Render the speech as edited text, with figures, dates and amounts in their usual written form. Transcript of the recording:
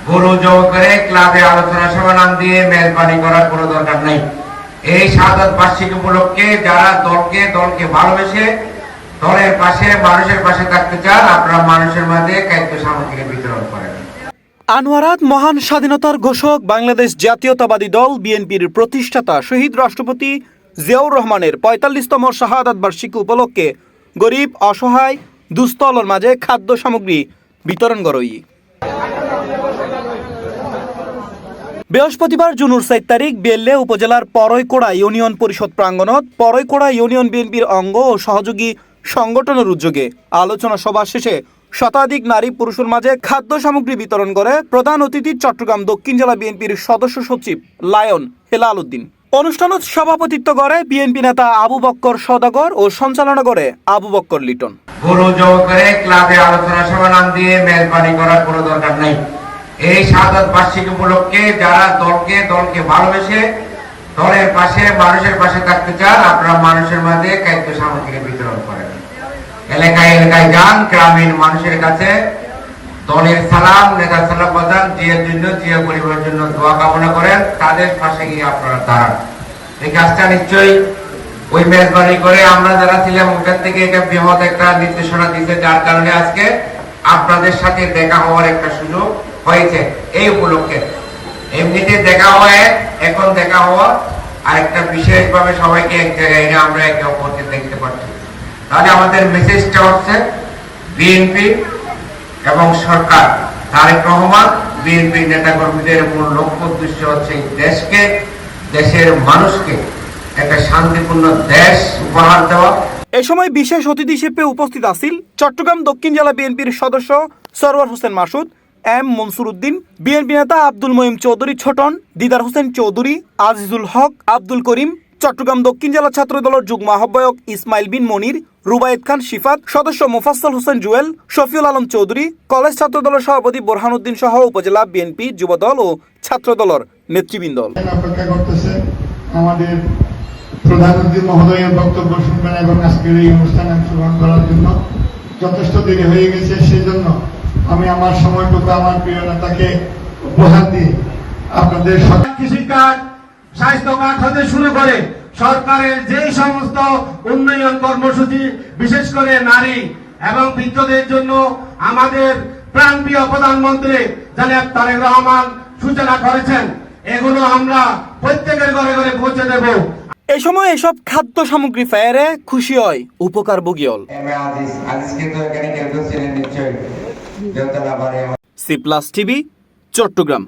গরু জব করে ক্লাবে আলোচনা সভা নাম দিয়ে মেজবানি করার কোনো দরকার নেই। এই শাহাদাত বার্ষিকী উপলক্ষে যারা দলকে ভালোবেসে দলের পাশে মানুষের পাশে থাকতে চান, আপনারা মানুষের মাঝে খাদ্য সামগ্রী বিতরণ করেন। আনোয়ারাত মহান স্বাধীনতার ঘোষক বাংলাদেশ জাতীয়তাবাদী দল বিএনপির প্রতিষ্ঠাতা শহীদ রাষ্ট্রপতি জিয়াউর রহমানের ৪৫তম শাহাদাত বার্ষিকী উপলক্ষে গরিব অসহায় দুস্থলর মাঝে খাদ্য সামগ্রী বিতরণ করই। বৃহস্পতিবার জুনের ৪ তারিখ বেল্লে উপজেলার পরৈকোড়া ইউনিয়ন পরিষদ প্রাঙ্গণত পরৈকোড়া ইউনিয়ন বিএনপির অঙ্গ ও সহযোগী সংগঠনের উদ্যোগে আলোচনা সভা শেষে শতাধিক নারী পুরুষের মাঝে খাদ্য সামগ্রী বিতরণ করে প্রধান অতিথি চট্টগ্রাম দক্ষিণ জেলা বিএনপির সদস্য সচিব লায়ন হেলাল উদ্দিন। অনুষ্ঠানত সভাপতিত্ব করে বিএনপি নেতা আবু বক্কর সওদাগর ও সঞ্চালনা করে আবু বক্কর লিটন। গরু জব করে ক্লাবে আলোচনা সভা নাম দিয়ে মেজবানি করার কোনো দরকার নেই। এই শাহাদাত বার্ষিকী উপলক্ষে যারা দলকে ভালোবেসে দলের পাশে মানুষের পাশে থাকতে চান, আপনারা মানুষের মাঝে খাদ্য সামগ্রী বিতরণ করেন। এলাকায় যান, গ্রামীণ মানুষের কাছে দলের সালাম, নেতার সালাম বাজান, জিয়ার জন্য জিয়া পরিবারের জন্য দোয়া কামনা করেন, তাদের পাশে গিয়ে আপনারা দাঁড়ান। এই কাজটা নিশ্চয়ই ওই মেজবানি করে আমরা যারা ছিলাম ওখান থেকে এটা বৃহৎ একটা নির্দেশনা দিতে, যার কারণে আজকে আপনাদের সাথে দেখা হওয়ার একটা সুযোগ হয়েছে। এই উপলক্ষে এমনিতে দেখা হয়, এখন দেখা হওয়া আর একটা বিশেষভাবে সবাইকে এক জায়গায় এনে আমরা একে অপরকে দেখতে পাচ্ছি। তাহলে আমাদের মেসেজটা হচ্ছে বিএনপি এবং সরকার, তারেক রহমান, বিএনপি নেতাকর্মীদের মূল লক্ষ্য উদ্দেশ্য হচ্ছে দেশকে, দেশের মানুষকে একটা শান্তিপূর্ণ দেশ উপহার দেওয়া। এ সময় বিশেষ অতিথি হিসেবে উপস্থিত আছেন চট্টগ্রাম দক্ষিণ জেলা বিএনপির সদস্য সরওয়ার হোসেন মাসুদ, এম মনসুর উদ্দিন, বিএনপি নেতা আব্দুল মঈন চৌধুরী ছোটন, দিদার হোসেন চৌধুরী, আজিজুল হক, আব্দুল করিম, চট্টগ্রাম দক্ষিণ জেলা ছাত্র দলের যুগ্ম আহ্বায়ক ইসমাইল বিন মনির, রুবায়েত খান শিফাত, সদস্য মোফাজ্জল হোসেন জুয়েল, শফিউল আলম চৌধুরী, কলেজ ছাত্র দলের সভাপতি বোরহান উদ্দিন সহ উপজেলা বিএনপি যুবদল ও ছাত্র দলের নেতৃবৃন্দ। অপেক্ষা করতেছে আমাদের প্রধানমন্ত্রী মহোদয়ের বক্তব্য শুনবেন এবং আজকের এই অনুষ্ঠানে অংশগ্রহণ করার জন্য যথেষ্ট দেরি হয়ে গেছে। সেজন্য আমি আমার সময়টুকু আমার প্রিয় নেতাকে উপহার দিয়ে আপনাদের কৃষিকাজ, স্বাস্থ্য কার্ড হতে শুরু করে সরকারের যে সমস্ত উন্নয়ন কর্মসূচি, বিশেষ করে নারী এবং বৃদ্ধদের জন্য আমাদের প্রাণপ্রিয় প্রধানমন্ত্রী জনাব তারেক রহমান সূচনা করেছেন, এগুলো আমরা প্রত্যেকের ঘরে ঘরে পৌঁছে দেব। এই সময় এসব খাদ্য সামগ্রী ফেয়ারে খুশি হয় উপকারভোগীল। C plus TV, Chittagong.